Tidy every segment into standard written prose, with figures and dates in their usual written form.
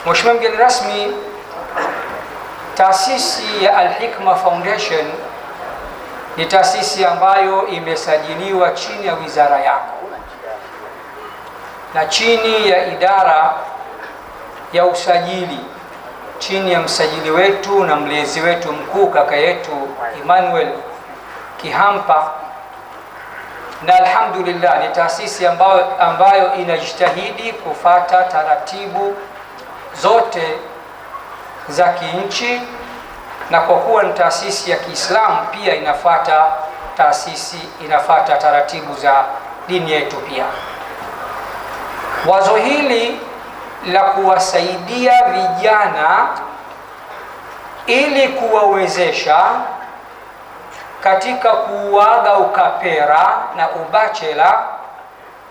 Mheshimiwa mgeni rasmi, taasisi ya Al-Hikma Foundation ni taasisi ambayo imesajiliwa chini ya wizara yako na chini ya idara ya usajili, chini ya msajili wetu na mlezi wetu mkuu kaka yetu Emmanuel Kihampa, na alhamdulillah ni taasisi ambayo inajitahidi kufata taratibu zote za kinchi, na kwa kuwa ni taasisi ya Kiislamu pia inafata taratibu za dini yetu pia. Wazo hili la kuwasaidia vijana ili kuwawezesha katika kuaga ukapera na ubachela,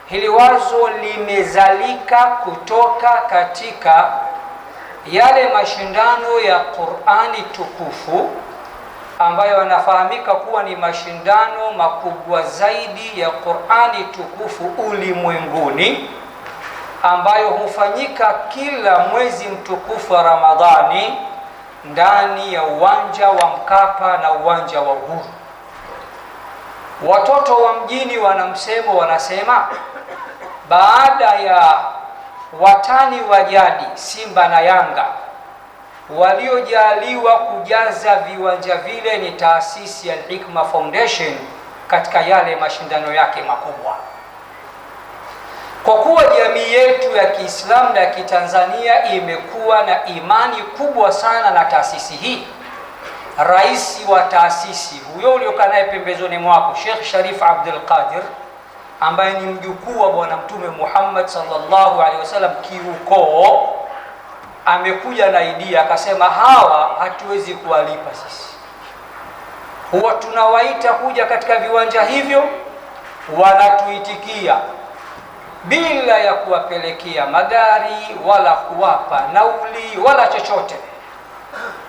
hili wazo limezalika kutoka katika yale mashindano ya Qur'ani tukufu ambayo yanafahamika kuwa ni mashindano makubwa zaidi ya Qur'ani tukufu ulimwenguni, ambayo hufanyika kila mwezi mtukufu wa Ramadhani ndani ya uwanja wa Mkapa na uwanja wa Uhuru. Watoto wa mjini wanamsemo, wanasema baada ya watani wa jadi Simba na Yanga, waliojaliwa kujaza viwanja vile ni taasisi ya Al-Hikma Foundation katika yale mashindano yake makubwa. Kwa kuwa jamii yetu ya Kiislamu na ya Kitanzania imekuwa na imani kubwa sana na taasisi hii, rais wa taasisi huyo uliokaa naye pembezoni mwako, Sheikh Sharif Abdul Qadir, ambaye ni mjukuu wa Bwana Mtume Muhammad sallallahu alaihi wasallam kiukoo, amekuja na idea, akasema hawa hatuwezi kuwalipa sisi, huwa tunawaita kuja katika viwanja hivyo, wanatuitikia bila ya kuwapelekea magari wala kuwapa nauli wala chochote.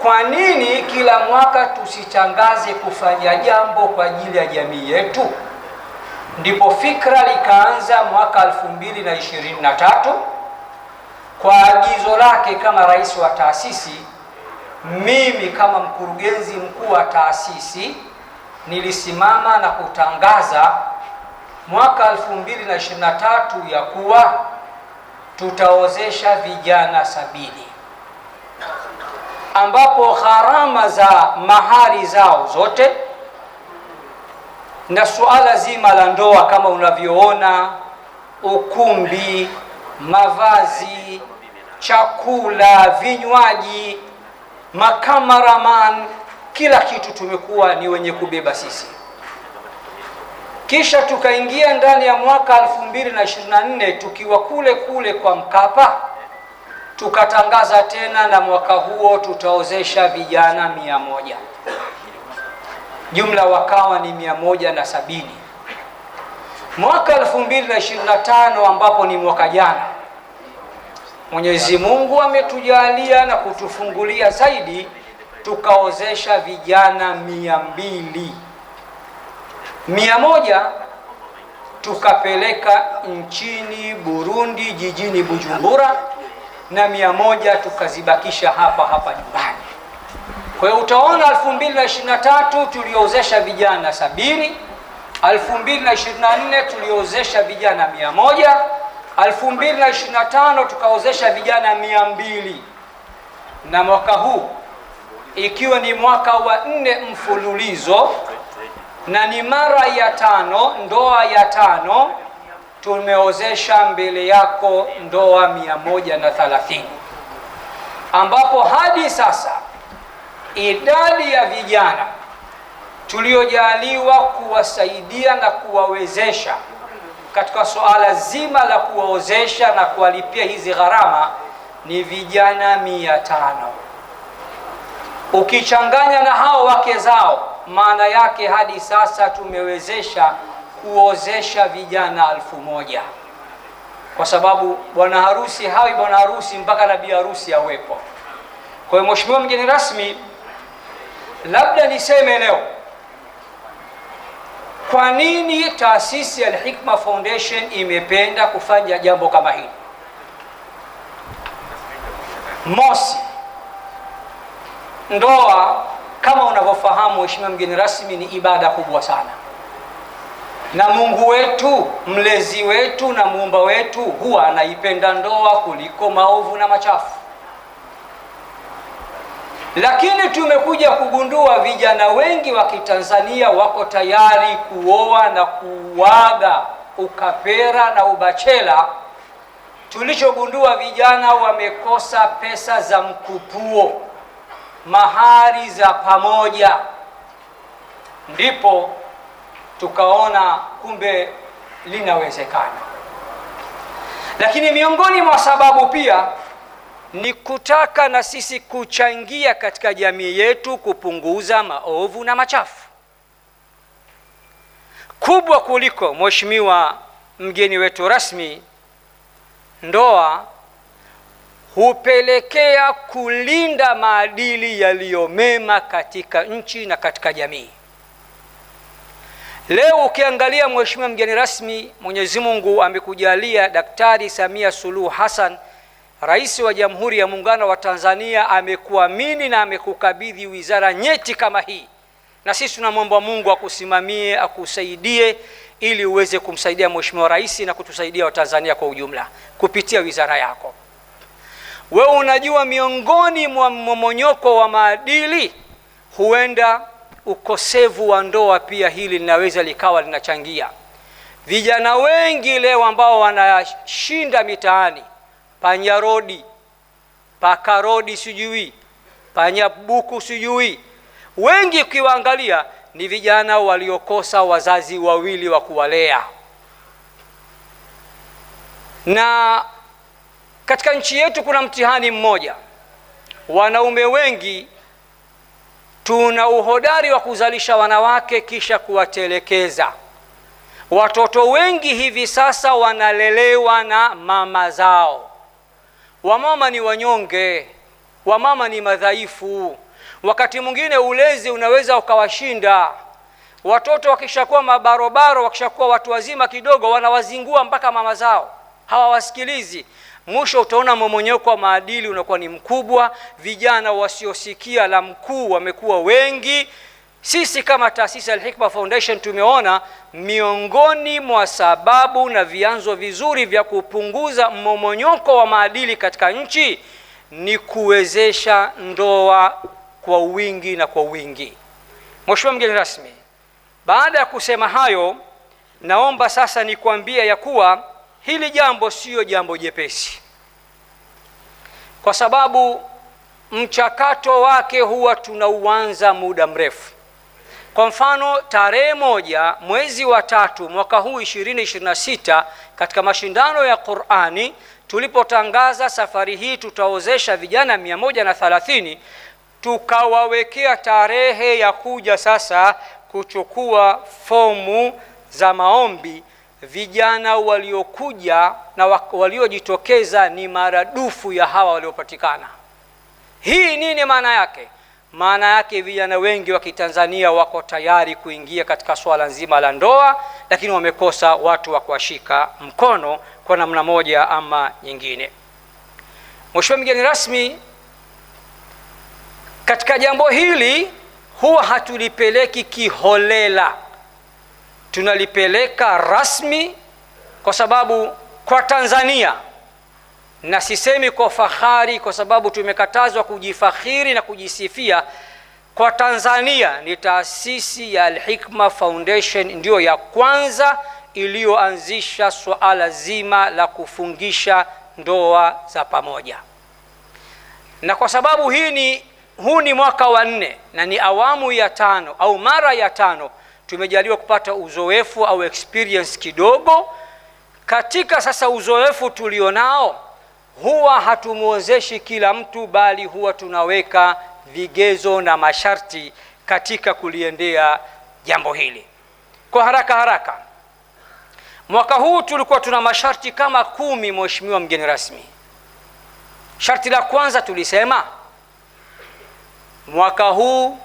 Kwa nini kila mwaka tusitangaze kufanya jambo kwa ajili ya jamii yetu? Ndipo fikra likaanza mwaka 2023 kwa agizo lake kama rais wa taasisi. Mimi kama mkurugenzi mkuu wa taasisi nilisimama na kutangaza mwaka 2023 ya kuwa tutaozesha vijana 70, ambapo gharama za mahari zao zote na suala zima la ndoa kama unavyoona, ukumbi, mavazi, chakula, vinywaji, makameraman, kila kitu tumekuwa ni wenye kubeba sisi. Kisha tukaingia ndani ya mwaka 2024 tukiwa kule kwa Mkapa, tukatangaza tena na mwaka huo tutaozesha vijana 100. Jumla wakawa ni 170. Mwaka 2025 ambapo ni mwaka jana, Mwenyezi Mungu ametujalia na kutufungulia zaidi, tukaozesha vijana 200. 100 tukapeleka nchini Burundi, jijini Bujumbura, na 100 tukazibakisha hapa nyumbani. Kwa hiyo utaona 2023 tuliozesha vijana 70, 2024 tuliozesha vijana 100, 2025 tukaozesha vijana 200, na mwaka huu ikiwa ni mwaka wa 4 mfululizo na ni mara ya 5, ndoa ya 5, tumeozesha mbele yako ndoa 130, ambapo hadi sasa idadi ya vijana tuliojaliwa kuwasaidia na kuwawezesha katika suala zima la kuwaozesha na kuwalipia hizi gharama ni vijana 500. Ukichanganya na hao wake zao, maana yake hadi sasa tumewezesha kuozesha vijana 1000, kwa sababu bwana harusi hawi bwana harusi mpaka na bi harusi awepo. Kwa hiyo mheshimiwa mgeni rasmi, labda niseme leo kwa nini taasisi ya Al-Hikma Foundation imependa kufanya jambo kama hili. Mosi, ndoa kama unavyofahamu mheshimiwa mgeni rasmi, ni ibada kubwa sana, na Mungu wetu mlezi wetu na muumba wetu huwa anaipenda ndoa kuliko maovu na machafu. Lakini tumekuja kugundua vijana wengi wa Kitanzania wako tayari kuoa na kuaga ukapera na ubachela. Tulichogundua, vijana wamekosa pesa za mkupuo, mahari za pamoja. Ndipo tukaona kumbe linawezekana. Lakini miongoni mwa sababu pia ni kutaka na sisi kuchangia katika jamii yetu kupunguza maovu na machafu. Kubwa kuliko, mheshimiwa mgeni wetu rasmi, ndoa hupelekea kulinda maadili yaliyomema katika nchi na katika jamii. Leo ukiangalia mheshimiwa mgeni rasmi, Mwenyezi Mungu amekujalia Daktari Samia Suluhu Hassan, Rais wa Jamhuri ya Muungano wa Tanzania, amekuamini na amekukabidhi wizara nyeti kama hii, na sisi tunamwomba Mungu akusimamie, akusaidie ili uweze kumsaidia mheshimiwa rais na kutusaidia Watanzania kwa ujumla kupitia wizara yako. Wewe unajua, miongoni mwa mmomonyoko wa maadili huenda ukosefu wa ndoa pia hili linaweza likawa linachangia. Vijana wengi leo ambao wanashinda mitaani, panyarodi, pakarodi, sijui panyabuku, sijui, wengi ukiwaangalia ni vijana waliokosa wazazi wawili wa kuwalea. Na katika nchi yetu kuna mtihani mmoja. Wanaume wengi tuna uhodari wa kuzalisha wanawake kisha kuwatelekeza. Watoto wengi hivi sasa wanalelewa na mama zao. Wamama ni wanyonge, wamama ni madhaifu. Wakati mwingine ulezi unaweza ukawashinda. Watoto wakishakuwa mabarobaro, wakishakuwa watu wazima kidogo, wanawazingua mpaka mama zao, hawawasikilizi. Mwisho utaona mmomonyoko wa maadili unakuwa ni mkubwa. Vijana wasiosikia la mkuu wamekuwa wengi. Sisi kama taasisi ya Al-Hikma Foundation tumeona miongoni mwa sababu na vyanzo vizuri vya kupunguza mmomonyoko wa maadili katika nchi ni kuwezesha ndoa kwa wingi na kwa wingi. Mheshimiwa mgeni rasmi, baada ya kusema hayo, naomba sasa nikwambie ya kuwa hili jambo sio jambo jepesi, kwa sababu mchakato wake huwa tunauanza muda mrefu. Kwa mfano, tarehe 1 mwezi wa 3 mwaka huu 2026 katika mashindano ya Qur'ani tulipotangaza safari hii tutaozesha vijana 130, tukawawekea tarehe ya kuja sasa kuchukua fomu za maombi. Vijana waliokuja na waliojitokeza ni maradufu ya hawa waliopatikana. Hii nini maana yake? Maana yake vijana wengi wa Kitanzania wako tayari kuingia katika swala nzima la ndoa, lakini wamekosa watu wa kuwashika mkono kwa namna moja ama nyingine. Mheshimiwa mgeni rasmi, katika jambo hili huwa hatulipeleki kiholela, tunalipeleka rasmi, kwa sababu kwa Tanzania, na sisemi kwa fahari kwa sababu tumekatazwa kujifakhiri na kujisifia, kwa Tanzania ni taasisi ya Al-Hikma Foundation ndiyo ya kwanza iliyoanzisha suala zima la kufungisha ndoa za pamoja. Na kwa sababu huu ni mwaka wa 4 na ni awamu ya 5 au mara ya 5, tumejaliwa kupata uzoefu au experience kidogo. Katika sasa uzoefu tulionao, huwa hatumuozeshi kila mtu, bali huwa tunaweka vigezo na masharti katika kuliendea jambo hili. Kwa haraka, mwaka huu tulikuwa tuna masharti kama 10, mheshimiwa mgeni rasmi. Sharti la kwanza tulisema mwaka huu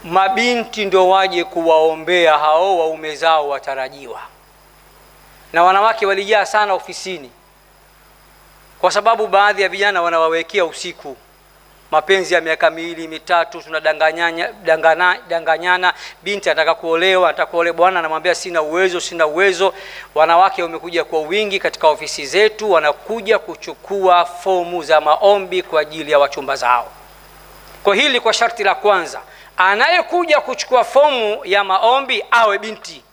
mabinti ndio waje kuwaombea hao waume zao watarajiwa, na wanawake walijaa sana ofisini kwa sababu baadhi ya vijana wanawawekea usiku mapenzi ya miaka 2 3, tunadanganyana. Binti anataka kuolewa, anataka kuolewa, bwana anamwambia sina uwezo. Wanawake wamekuja kwa wingi katika ofisi zetu, wanakuja kuchukua fomu za maombi kwa ajili ya wachumba zao. Kwa hili, kwa sharti la kwanza, anayekuja kuchukua fomu ya maombi awe binti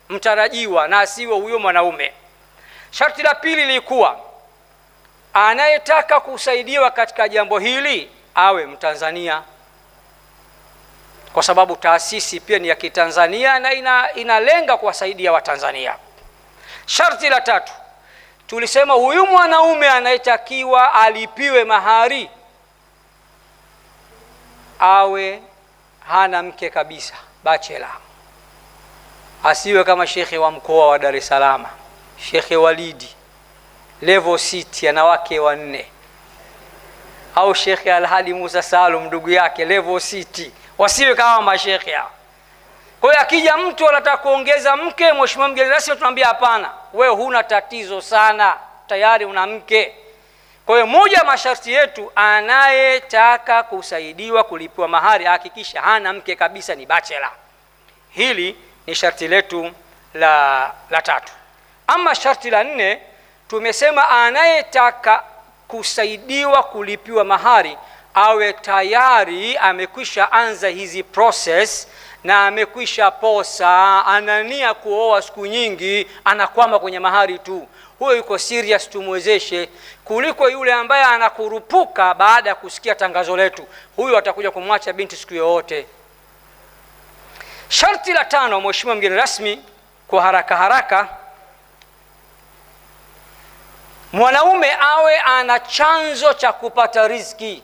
mtarajiwa na asiwe huyo mwanaume. Sharti la pili lilikuwa anayetaka kusaidiwa katika jambo hili awe Mtanzania, kwa sababu taasisi pia ni ya Kitanzania na inalenga kuwasaidia Watanzania. Sharti la tatu tulisema huyu mwanaume anayetakiwa alipiwe mahari awe hana mke kabisa, bachelor. Asiwe kama shekhe wa mkoa wa Dar es Salaam, Shekhe Walidi, level 6 ana wake 4, au Shekhe Alhadi Musa Salum ndugu yake level 6. Wasiwe kama mashekhe hao. Kwa hiyo akija mtu anataka kuongeza mke, mheshimiwa mgeni rasmi, tunamwambia hapana, wewe huna tatizo sana, tayari una mke. Kwa hiyo moja ya masharti yetu, anayetaka kusaidiwa kulipiwa mahari hakikisha hana mke kabisa, ni bachelor. Hili ni sharti letu la tatu. Ama sharti la 4, tumesema anayetaka kusaidiwa kulipiwa mahari awe tayari amekwisha anza hizi process na amekwisha posa, anania kuoa siku nyingi, anakwama kwenye mahari tu. Huyo yuko serious, tumwezeshe, kuliko yule ambaye anakurupuka baada ya kusikia tangazo letu. Huyo atakuja kumwacha binti siku yoyote. Sharti la 5, mheshimiwa mgeni rasmi, kwa haraka, mwanaume awe ana chanzo cha kupata riziki.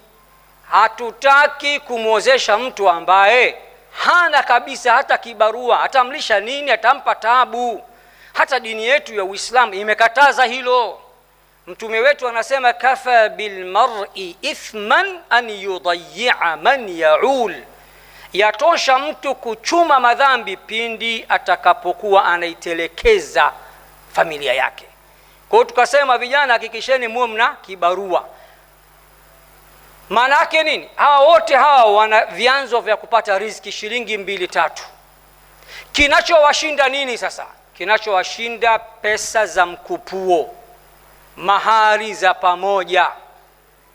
Hatutaki kumwozesha mtu ambaye hana kabisa hata kibarua, atamlisha nini, atampa taabu. Hata dini yetu ya Uislamu imekataza hilo. Mtume wetu anasema kafa bil mar'i ithman an yudayya man yaul, yatosha mtu kuchuma madhambi pindi atakapokuwa anaitelekeza familia yake. Kwa hiyo tukasema vijana, hakikisheni muwe mna kibarua. Maana yake nini? Hawa wote hawa wana vyanzo vya kupata riziki, shilingi 2-3. Kinachowashinda nini sasa? Kinachowashinda pesa za mkupuo, mahari za pamoja.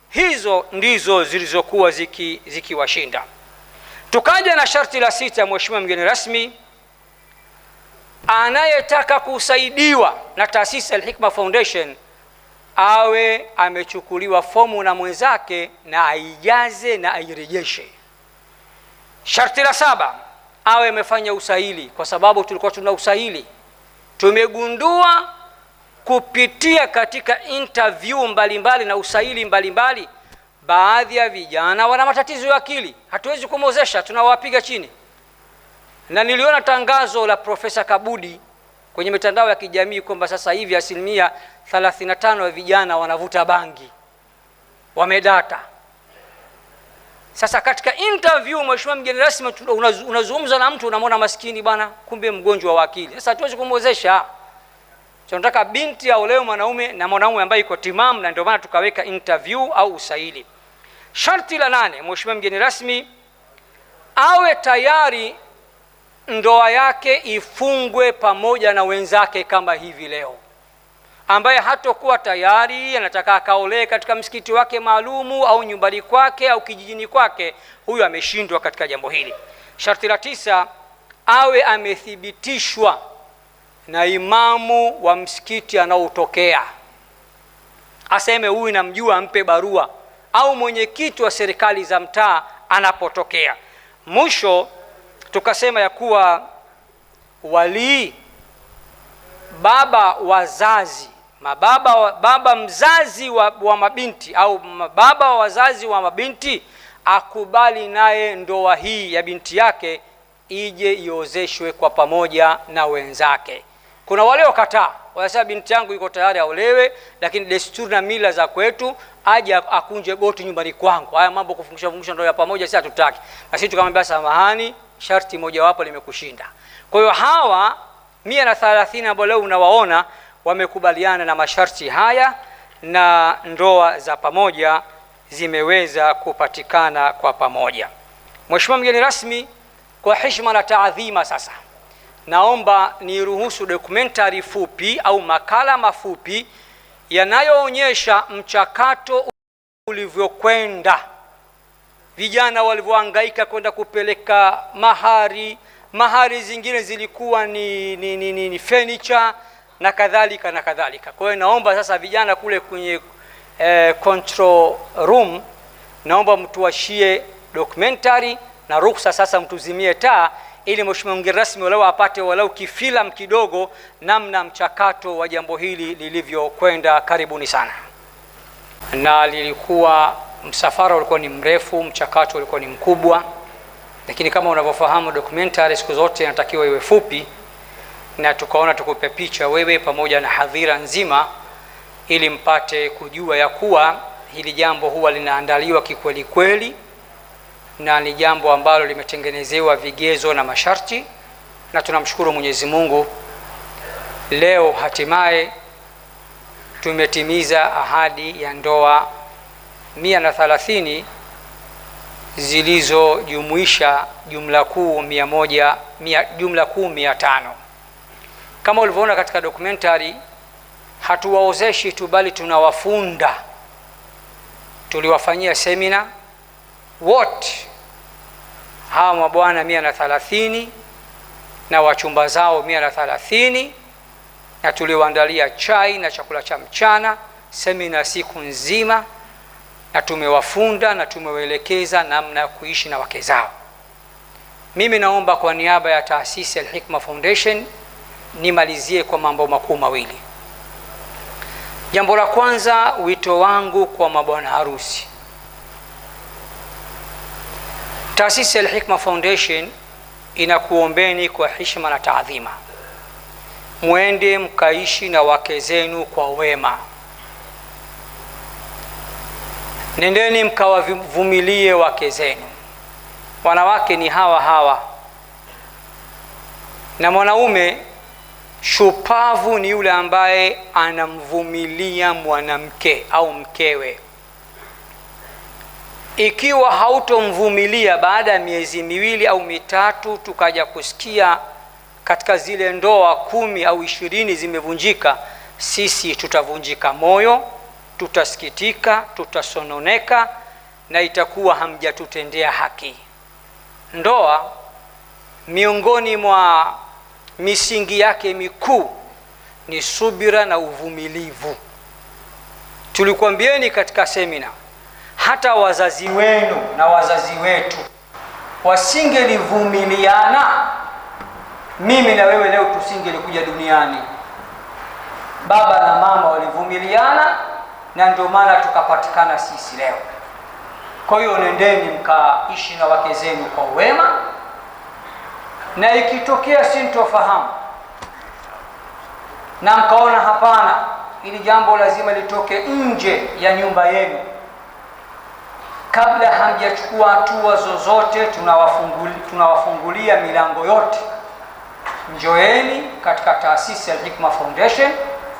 Hizo ndizo zilizokuwa zikiwashinda. Tukaja na sharti la 6, mheshimiwa mgeni rasmi, anayetaka kusaidiwa na taasisi Al-Hikma Foundation awe amechukuliwa fomu na mwenzake na aijaze na airejeshe. Sharti la 7, awe amefanya usahili, kwa sababu tulikuwa tuna usahili. Tumegundua kupitia katika interview mbalimbali na usahili mbalimbali, baadhi ya vijana wana matatizo ya akili, hatuwezi kumwozesha, tunawapiga chini. Na niliona tangazo la Profesa Kabudi kwenye mitandao ya kijamii kwamba sasa hivi 35% ya vijana wanavuta bangi, wamedata. Sasa katika interview, mheshimiwa mgeni rasmi, unazungumza na mtu, unamwona maskini bwana, kumbe mgonjwa wa akili. Sasa hatuwezi kumwozesha. Tunataka binti aolewe mwanaume na mwanaume ambaye iko timamu, na ndio maana tukaweka interview au usahili. Sharti la 8, mheshimiwa mgeni rasmi, awe tayari ndoa yake ifungwe pamoja na wenzake kama hivi leo. Ambaye hatakuwa tayari, anataka akaolee katika msikiti wake maalumu au nyumbani kwake au kijijini kwake, huyu ameshindwa katika jambo hili. Sharti la 9, awe amethibitishwa na imamu wa msikiti anaotokea, aseme huyu namjua, ampe barua, au mwenyekiti wa serikali za mtaa anapotokea. Mwisho tukasema ya kuwa wali, baba wazazi, baba mzazi wa mabinti au baba wa wazazi wa mabinti akubali naye ndoa hii ya binti yake ije iozeshwe kwa pamoja na wenzake. Kuna wale wakataa, wanasema binti yangu iko tayari aolewe, lakini desturi na mila za kwetu aje akunje goti nyumbani kwangu. Haya mambo kufungusha ndoa ya pamoja sisi hatutaki. Na sisi tukamwambia samahani, sharti moja wapo limekushinda. Kwa hiyo hawa 130 ambao leo unawaona wamekubaliana na masharti haya, na ndoa za pamoja zimeweza kupatikana kwa pamoja. Mheshimiwa mgeni rasmi, kwa heshima na taadhima, sasa naomba niruhusu dokumentari fupi au makala mafupi yanayoonyesha mchakato ulivyokwenda, vijana walivyohangaika kwenda kupeleka mahari zingine zilikuwa ni furniture na kadhalika na kadhalika. Kwa hiyo naomba sasa vijana kule kwenye control room, naomba mtuashie dokumentari na ruhusa sasa mtuzimie taa, ili mheshimiwa mgeni rasmi walau apate walau kifilamu kidogo namna mchakato wa jambo hili lilivyokwenda. Karibuni sana. Na lilikuwa msafara ulikuwa ni mrefu, mchakato ulikuwa ni mkubwa, lakini kama unavyofahamu dokumentari siku zote inatakiwa iwe fupi, na tukaona tukupe picha wewe pamoja na hadhira nzima ili mpate kujua ya kuwa hili jambo huwa linaandaliwa kikweli kweli, na ni jambo ambalo limetengenezewa vigezo na masharti, na tunamshukuru Mwenyezi Mungu leo hatimaye tumetimiza ahadi ya ndoa 130 zilizojumuisha jumla kuu 500. Kama ulivyoona katika dokumentari, hatuwaozeshi tu bali tunawafunda. Tuliwafanyia semina wote hawa mabwana 130 na wachumba zao 130, na tuliwaandalia chai na chakula cha mchana, semina siku nzima, na tumewafunda na tumewaelekeza namna ya kuishi na wake zao. Mimi naomba kwa niaba ya taasisi Al-Hikma Foundation nimalizie kwa mambo makuu mawili. Jambo la kwanza, wito wangu kwa mabwana harusi. Taasisi Al-Hikma Foundation inakuombeni kwa heshima na taadhima, muende mkaishi na wake zenu kwa wema. Nendeni mkawavumilie wake zenu. Wanawake ni hawa hawa, na mwanaume shupavu ni yule ambaye anamvumilia mwanamke au mkewe. Ikiwa hautomvumilia, baada ya miezi 2 au 3 tukaja kusikia katika zile ndoa 10 au 20 zimevunjika, sisi tutavunjika moyo, tutasikitika, tutasononeka, na itakuwa hamjatutendea haki. Ndoa miongoni mwa misingi yake mikuu ni subira na uvumilivu. Tulikwambieni katika semina, hata wazazi wenu na wazazi wetu wasingelivumiliana, mimi na wewe leo tusingelikuja duniani. Baba na mama walivumiliana, na ndio maana tukapatikana sisi leo. Kwa hiyo nendeni mkaishi na wake zenu kwa wema, na ikitokea sintofahamu na mkaona hapana, ili jambo lazima litoke nje ya nyumba yenu, kabla hamjachukua hatua zozote, tunawafungulia milango yote. Njoeni katika taasisi ya Al-Hikma Foundation.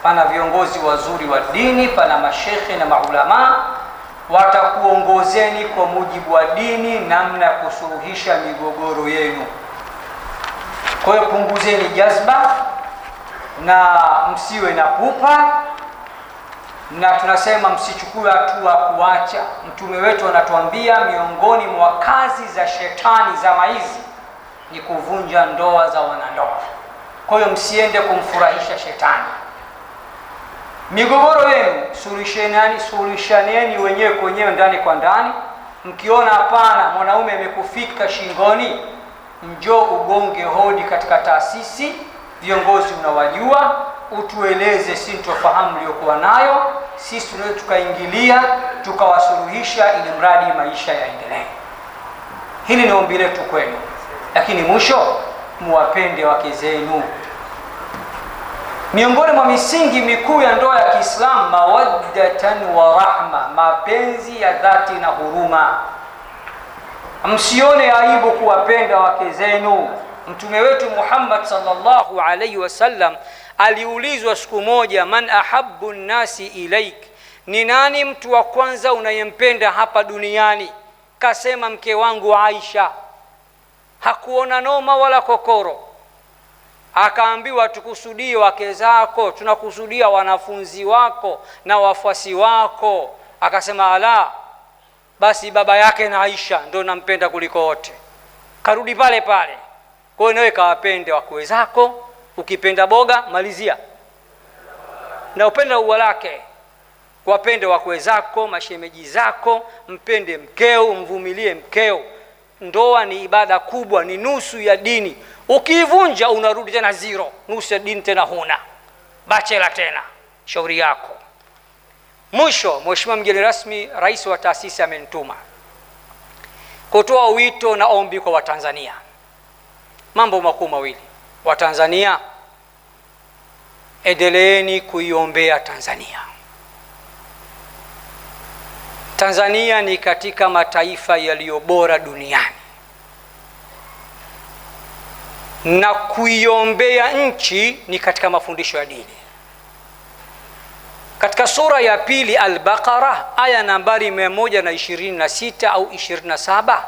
Pana viongozi wazuri wa dini, pana mashekhe na maulama, watakuongozeni kwa mujibu wa dini namna ya kusuluhisha migogoro yenu. Kwa hiyo punguzeni jazba na msiwe na pupa, na tunasema msichukue hatua kuacha. Mtume wetu anatuambia miongoni mwa kazi za shetani za maizi ni kuvunja ndoa za wanandoa. Kwa hiyo msiende kumfurahisha shetani. Migogoro yenu suluhishaneni wenyewe kwa wenyewe, ndani kwa ndani. Mkiona hapana, mwanaume amekufika shingoni, njoo ugonge hodi katika taasisi. Viongozi unawajua, utueleze sintofahamu uliokuwa nayo, sisi tunaweza tukaingilia tukawasuluhisha, ili mradi maisha yaendelee. Hili ni ombi letu kwenu, lakini mwisho muwapende wake zenu. Miongoni mwa misingi mikuu ya ndoa ya Kiislamu, mawaddatan wa rahma, mapenzi ya dhati na huruma. Msione aibu kuwapenda wake zenu. Mtume wetu Muhammad sallallahu alayhi wasallam aliulizwa siku moja, man ahabbu nnasi ilaik, ni nani mtu wa kwanza unayempenda hapa duniani? Kasema mke wangu Aisha. Hakuona noma wala kokoro. Akaambiwa tukusudie wake zako, tunakusudia wanafunzi wako na wafuasi wako. Akasema ala, basi baba yake na Aisha ndio nampenda kuliko wote. Karudi pale pale. Kwa hiyo nawe kawapende wakwe zako. Ukipenda boga malizia na upenda ua lake. Wapende wakwe zako, mashemeji zako, mpende mkeo, mvumilie mkeo. Ndoa ni ibada kubwa, ni nusu ya dini. Ukiivunja unarudi tena zero, nusu ya dini tena huna, bachela tena. Shauri yako. Mwisho, Mheshimiwa mgeni rasmi, rais wa taasisi amenituma kutoa wito na ombi kwa Watanzania. Mambo makuu mawili. Watanzania, endeleeni kuiombea Tanzania. Tanzania ni katika mataifa yaliyo bora duniani, na kuiombea nchi ni katika mafundisho ya dini. Katika sura ya pili Al-Baqara aya nambari 126 au 27,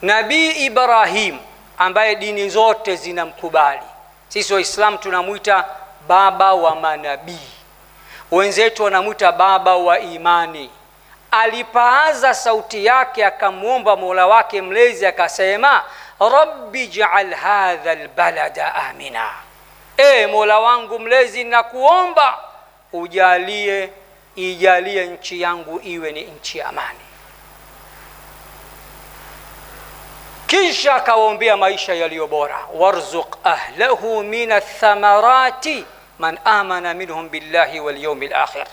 Nabii Ibrahim ambaye dini zote zinamkubali, sisi Waislamu tunamuita baba wa manabii, wenzetu wanamuita baba wa imani, alipaaza sauti yake akamwomba Mola wake mlezi akasema, Rabbi ja'al hadha albalada amina, Mola wangu mlezi nakuomba ijalie nchi yangu iwe ni nchi ya amani. Kisha akawaombea maisha yaliyo bora, warzuq ahlahu min athamarati man amana minhum billahi wal yawmil akhir.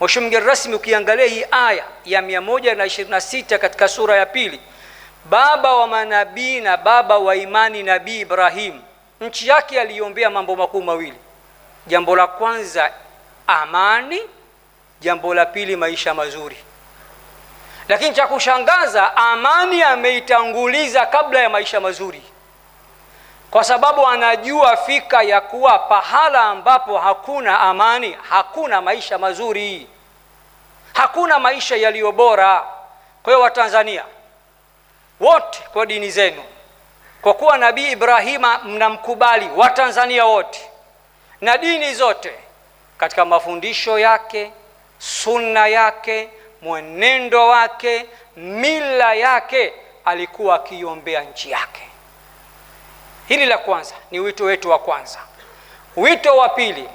Mheshimiwa mgeni rasmi, ukiangalia hii aya ya 126 katika sura ya pili, baba wa manabii na baba wa imani Nabii Ibrahim, nchi yake aliombea mambo makuu mawili. Jambo la kwanza amani, jambo la pili maisha mazuri. Lakini cha kushangaza, amani ameitanguliza kabla ya maisha mazuri, kwa sababu anajua fika ya kuwa pahala ambapo hakuna amani hakuna maisha mazuri, hakuna maisha yaliyo bora. Kwa hiyo Watanzania wote kwa dini zenu, kwa kuwa Nabii Ibrahima mnamkubali, Watanzania wote na dini zote, katika mafundisho yake, sunna yake, mwenendo wake, mila yake, alikuwa akiombea nchi yake. Hili la kwanza ni wito wetu wa kwanza. Wito wa pili,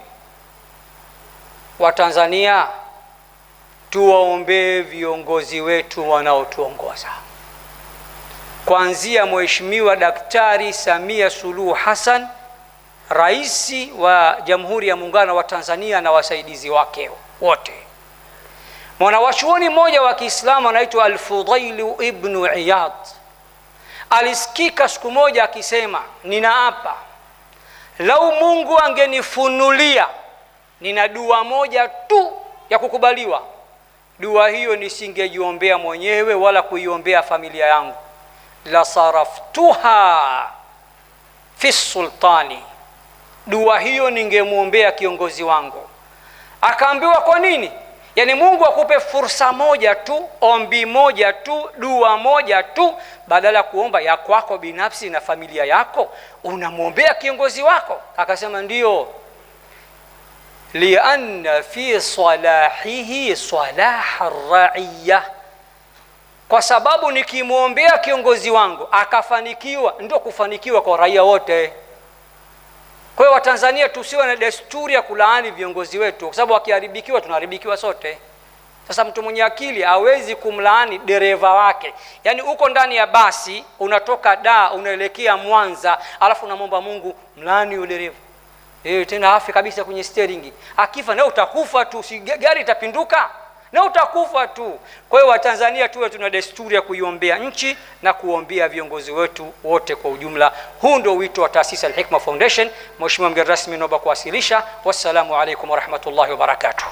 Watanzania tuwaombee viongozi wetu wanaotuongoza, kuanzia Mheshimiwa Daktari Samia Suluhu Hassan, Rais wa Jamhuri ya Muungano wa Tanzania na wasaidizi wake wote. Mwanawachuoni mmoja wa Kiislamu anaitwa Al-Fudail ibn Iyad alisikika siku moja akisema, ninaapa lau Mungu angenifunulia nina dua moja tu ya kukubaliwa, dua hiyo nisingejiombea mwenyewe wala kuiombea familia yangu, la saraftuha fi sultani, dua hiyo ningemwombea kiongozi wangu. Akaambiwa kwa nini? Yani Mungu akupe fursa moja tu, ombi moja tu, dua moja tu, badala kuomba ya kwako binafsi na familia yako, unamwombea kiongozi wako. Akasema ndio, lianna fi salahihi salaha ar-ra'iyya, kwa sababu nikimwombea kiongozi wangu akafanikiwa, ndio kufanikiwa kwa raia wote. Kwa hiyo Watanzania tusiwe na desturi ya kulaani viongozi wetu, kwa sababu wakiharibikiwa tunaharibikiwa sote. Sasa mtu mwenye akili hawezi kumlaani dereva wake. Yani uko ndani ya basi, unatoka Dar unaelekea Mwanza, alafu unamwomba Mungu mlaani yule dereva. Tena afi kabisa kwenye steering. Akifa na utakufa tu, si gari itapinduka na utakufa tu. Kwa hiyo Watanzania tuwe tuna desturi ya kuiombea nchi na kuombea viongozi wetu wote kwa ujumla. Huu ndio wito wa taasisi Al-Hikma Foundation. Mheshimiwa mgeni rasmi, naomba kuwasilisha. Wassalamu alaykum wa rahmatullahi wa barakatuh.